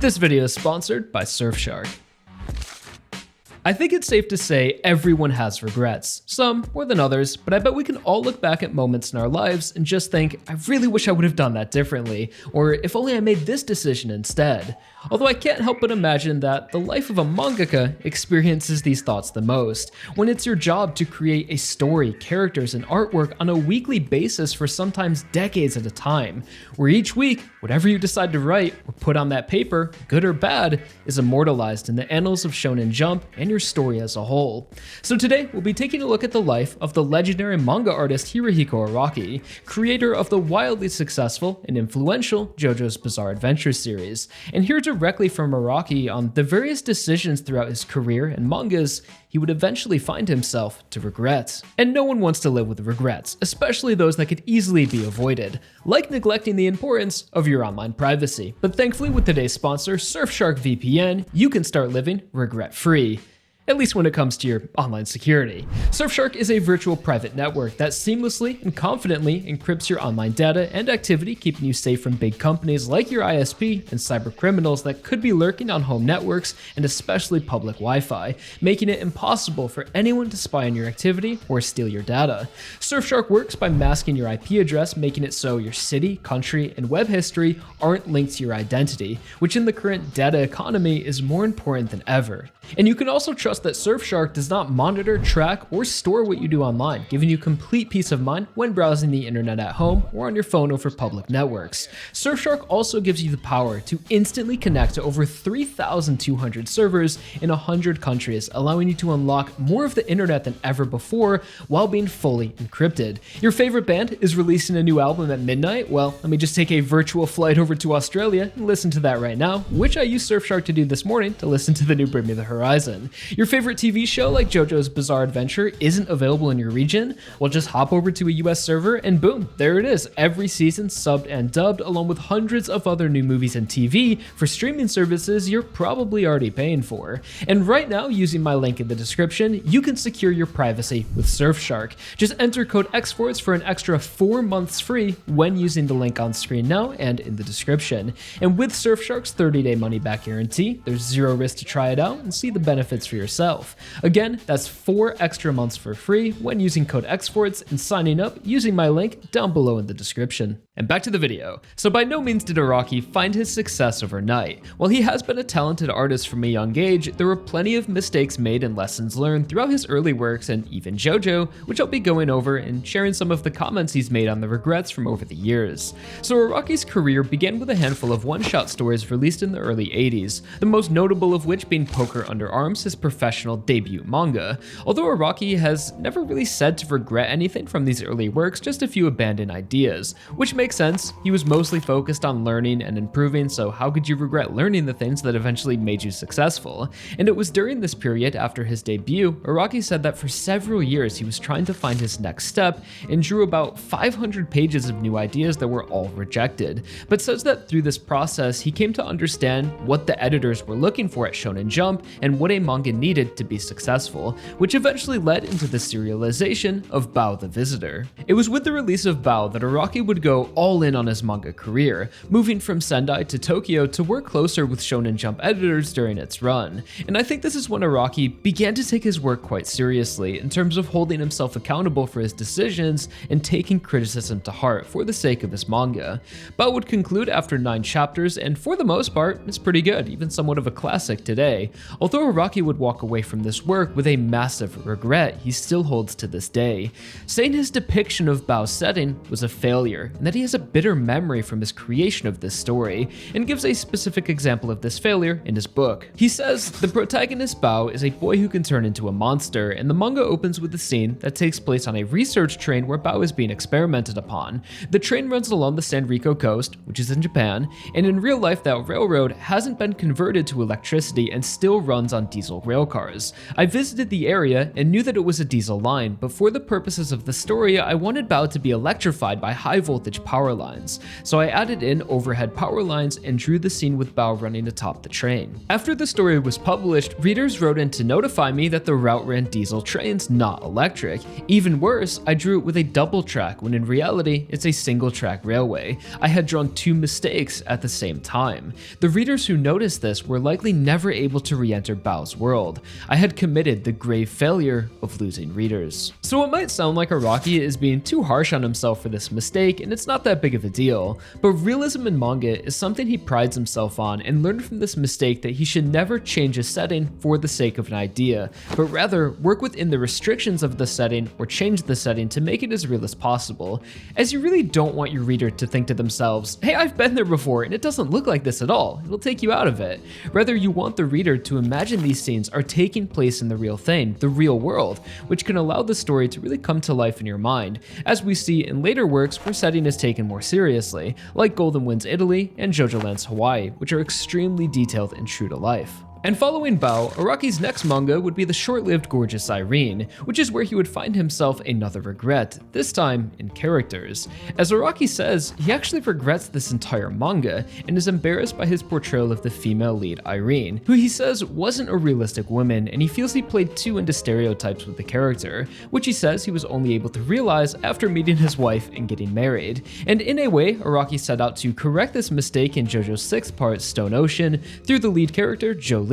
This video is sponsored by Surfshark. I think it's safe to say everyone has regrets, some more than others, but I bet we can all look back at moments in our lives and just think, I really wish I would have done that differently, or if only I made this decision instead. Although I can't help but imagine that the life of a mangaka experiences these thoughts the most, when it's your job to create a story, characters, and artwork on a weekly basis for sometimes decades at a time, where each week, whatever you decide to write or put on that paper, good or bad, is immortalized in the annals of Shonen Jump and your story as a whole. So today, we'll be taking a look at the life of the legendary manga artist Hirohiko Araki, creator of the wildly successful and influential JoJo's Bizarre Adventure series, and hear directly from Araki on the various decisions throughout his career and mangas he would eventually find himself to regret. And no one wants to live with regrets, especially those that could easily be avoided, like neglecting the importance of your online privacy. But thankfully, with today's sponsor, Surfshark VPN, you can start living regret-free. At least when it comes to your online security. Surfshark is a virtual private network that seamlessly and confidently encrypts your online data and activity, keeping you safe from big companies like your ISP and cyber criminals that could be lurking on home networks and especially public Wi-Fi, making it impossible for anyone to spy on your activity or steal your data. Surfshark works by masking your IP address, making it so your city, country, and web history aren't linked to your identity, which in the current data economy is more important than ever. And you can also trust that Surfshark does not monitor, track, or store what you do online, giving you complete peace of mind when browsing the internet at home or on your phone over public networks. Surfshark also gives you the power to instantly connect to over 3,200 servers in 100 countries, allowing you to unlock more of the internet than ever before while being fully encrypted. Your favorite band is releasing a new album at midnight? Well, let me just take a virtual flight over to Australia and listen to that right now, which I used Surfshark to do this morning to listen to the new Bring Me the Horizon. Your favorite TV show like JoJo's Bizarre Adventure isn't available in your region? Well, just hop over to a US server and boom, there it is. Every season subbed and dubbed, along with hundreds of other new movies and TV for streaming services you're probably already paying for. And right now, using my link in the description, you can secure your privacy with Surfshark. Just enter code XFORTS for an extra 4 months free when using the link on screen now and in the description. And with Surfshark's 30-day money-back guarantee, there's zero risk to try it out and see the benefits for yourself. Again, that's 4 extra months for free when using code XFORTS and signing up using my link down below in the description. And back to the video. So by no means did Araki find his success overnight. While he has been a talented artist from a young age, there were plenty of mistakes made and lessons learned throughout his early works and even JoJo, which I'll be going over and sharing some of the comments he's made on the regrets from over the years. So Araki's career began with a handful of one-shot stories released in the early 80s, the most notable of which being Poker Under Arms, his professional debut manga. Although Araki has never really said to regret anything from these early works, just a few abandoned ideas, which makes sense. He was mostly focused on learning and improving, so how could you regret learning the things that eventually made you successful? And it was during this period after his debut, Araki said that for several years he was trying to find his next step and drew about 500 pages of new ideas that were all rejected, but says that through this process he came to understand what the editors were looking for at Shonen Jump and what a manga needed to be successful, which eventually led into the serialization of Baoh the Visitor. It was with the release of Baoh that Araki would go all in on his manga career, moving from Sendai to Tokyo to work closer with Shonen Jump editors during its run. And I think this is when Araki began to take his work quite seriously in terms of holding himself accountable for his decisions and taking criticism to heart for the sake of his manga. Baoh would conclude after 9 chapters and for the most part is pretty good, even somewhat of a classic today. Although Araki would walk away from this work with a massive regret he still holds to this day, saying his depiction of Baoh's setting was a failure and that he has a bitter memory from his creation of this story, and gives a specific example of this failure in his book. He says, the protagonist Baoh is a boy who can turn into a monster, and the manga opens with a scene that takes place on a research train where Baoh is being experimented upon. The train runs along the Sanrico coast, which is in Japan, and in real life that railroad hasn't been converted to electricity and still runs on diesel rail cars. I visited the area and knew that it was a diesel line, but for the purposes of the story, I wanted Baoh to be electrified by high voltage power lines. So I added in overhead power lines and drew the scene with Baoh running atop the train. After the story was published, readers wrote in to notify me that the route ran diesel trains, not electric. Even worse, I drew it with a double track when in reality, it's a single track railway. I had drawn two mistakes at the same time. The readers who noticed this were likely never able to re-enter Baoh's world. I had committed the grave failure of losing readers. So it might sound like Araki is being too harsh on himself for this mistake, and it's not that big of a deal, but realism in manga is something he prides himself on and learned from this mistake that he should never change a setting for the sake of an idea, but rather work within the restrictions of the setting or change the setting to make it as real as possible, as you really don't want your reader to think to themselves, hey, I've been there before and it doesn't look like this at all. It'll take you out of it. Rather, you want the reader to imagine these scenes are taking place in the real thing, the real world, which can allow the story to really come to life in your mind, as we see in later works where setting is taken more seriously, like Golden Wind's Italy and JoJo Land's Hawaii, which are extremely detailed and true to life. And following Baoh, Araki's next manga would be the short-lived Gorgeous Irene, which is where he would find himself another regret, this time in characters. As Araki says, he actually regrets this entire manga and is embarrassed by his portrayal of the female lead Irene, who he says wasn't a realistic woman, and he feels he played too into stereotypes with the character, which he says he was only able to realize after meeting his wife and getting married. And in a way, Araki set out to correct this mistake in JoJo's 6th part, Stone Ocean, through the lead character, Jolene,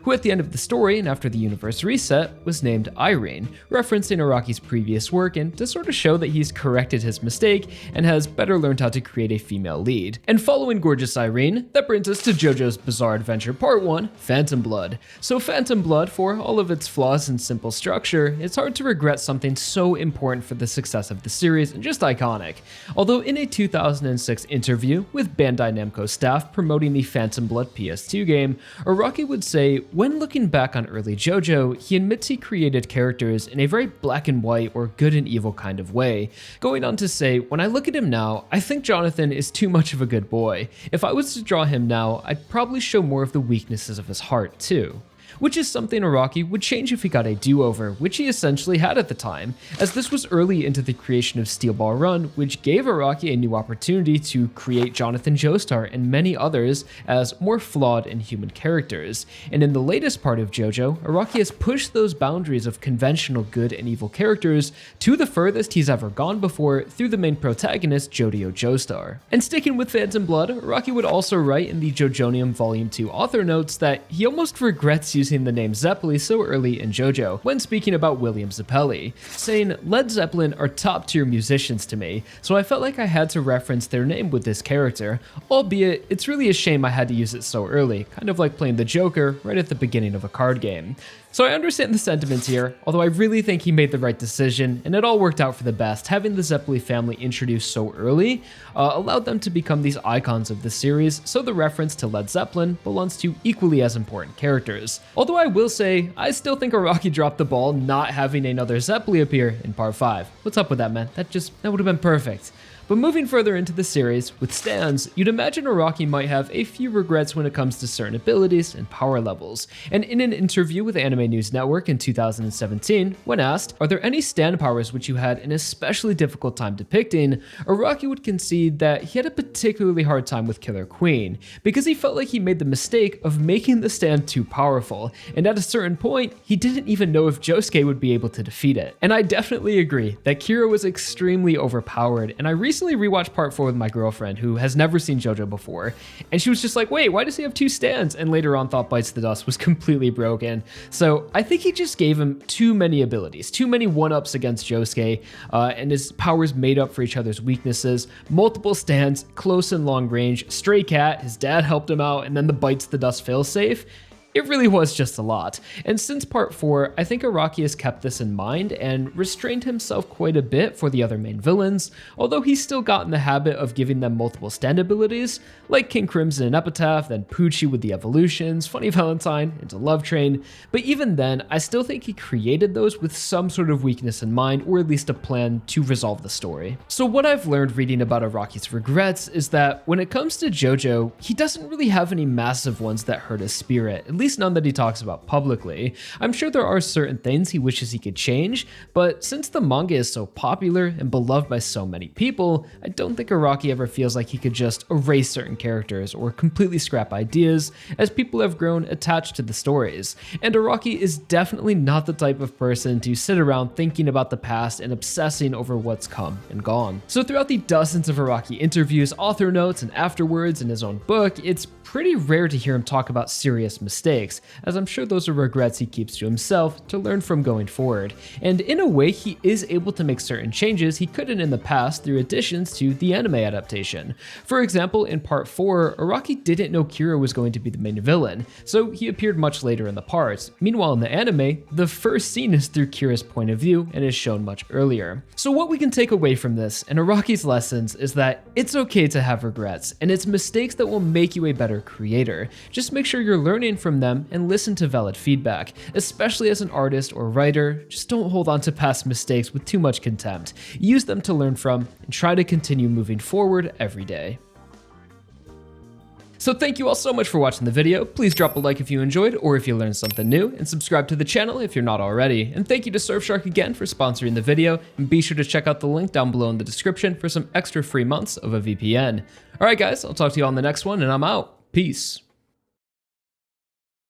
who at the end of the story and after the universe reset was named Irene, referencing Araki's previous work and to sort of show that he's corrected his mistake and has better learned how to create a female lead. And following Gorgeous Irene, that brings us to JoJo's Bizarre Adventure Part 1, Phantom Blood. So Phantom Blood, for all of its flaws and simple structure, it's hard to regret something so important for the success of the series and just iconic. Although in a 2006 interview with Bandai Namco staff promoting the Phantom Blood PS2 game, Araki would say, when looking back on early JoJo, he admits he created characters in a very black and white or good and evil kind of way, going on to say, when I look at him now, I think Jonathan is too much of a good boy. If I was to draw him now, I'd probably show more of the weaknesses of his heart too. Which is something Araki would change if he got a do-over, which he essentially had at the time, as this was early into the creation of Steel Ball Run, which gave Araki a new opportunity to create Jonathan Joestar and many others as more flawed and human characters. And in the latest part of JoJo, Araki has pushed those boundaries of conventional good and evil characters to the furthest he's ever gone before through the main protagonist, Jodio Joestar. And sticking with Phantom Blood, Araki would also write in the JoJonium Volume 2 author notes that he almost regrets using the name Zeppeli so early in JoJo when speaking about William Zeppeli, saying, Led Zeppelin are top tier musicians to me, so I felt like I had to reference their name with this character, albeit it's really a shame I had to use it so early, kind of like playing the Joker right at the beginning of a card game. So I understand the sentiments here, although I really think he made the right decision, and it all worked out for the best. Having the Zeppeli family introduced so early allowed them to become these icons of the series, so the reference to Led Zeppelin belongs to equally as important characters. Although I will say, I still think Araki dropped the ball not having another Zeppeli appear in Part 5. What's up with that, man? That would have been perfect. But moving further into the series, with stands, you'd imagine Araki might have a few regrets when it comes to certain abilities and power levels. And in an interview with Anime News Network in 2017, when asked, are there any stand powers which you had an especially difficult time depicting, Araki would concede that he had a particularly hard time with Killer Queen, because he felt like he made the mistake of making the stand too powerful, and at a certain point, he didn't even know if Josuke would be able to defeat it. And I definitely agree that Kira was extremely overpowered, and I recently rewatched Part 4 with my girlfriend who has never seen JoJo before, and she was just like, wait, why does he have two stands? And later on thought Bites the Dust was completely broken. So I think he just gave him too many abilities, too many one-ups against Josuke, and his powers made up for each other's weaknesses. Multiple stands, close and long range, stray cat, his dad helped him out, and then the Bites the Dust failsafe. It really was just a lot. And since Part 4, I think Araki has kept this in mind and restrained himself quite a bit for the other main villains, although he's still got in the habit of giving them multiple stand abilities, like King Crimson and Epitaph, then Poochie with the evolutions, Funny Valentine, into Love Train. But even then, I still think he created those with some sort of weakness in mind, or at least a plan to resolve the story. So what I've learned reading about Araki's regrets is that when it comes to JoJo, he doesn't really have any massive ones that hurt his spirit, at least least none that he talks about publicly. I'm sure there are certain things he wishes he could change, but since the manga is so popular and beloved by so many people, I don't think Araki ever feels like he could just erase certain characters or completely scrap ideas, as people have grown attached to the stories. And Araki is definitely not the type of person to sit around thinking about the past and obsessing over what's come and gone. So throughout the dozens of Araki interviews, author notes, and afterwards in his own book, it's pretty rare to hear him talk about serious mistakes, as I'm sure those are regrets he keeps to himself to learn from going forward. And in a way, he is able to make certain changes he couldn't in the past through additions to the anime adaptation. For example, in part 4, Araki didn't know Kira was going to be the main villain, so he appeared much later in the parts. Meanwhile, in the anime, the first scene is through Kira's point of view and is shown much earlier. So what we can take away from this and Araki's lessons is that it's okay to have regrets, and it's mistakes that will make you a better creator. Just make sure you're learning from them and listen to valid feedback. Especially as an artist or writer, just don't hold on to past mistakes with too much contempt. Use them to learn from and try to continue moving forward every day. So thank you all so much for watching the video. Please drop a like if you enjoyed or if you learned something new, and subscribe to the channel if you're not already. And thank you to Surfshark again for sponsoring the video, and be sure to check out the link down below in the description for some extra free months of a VPN. Alright guys, I'll talk to you on the next one, and I'm out. Peace.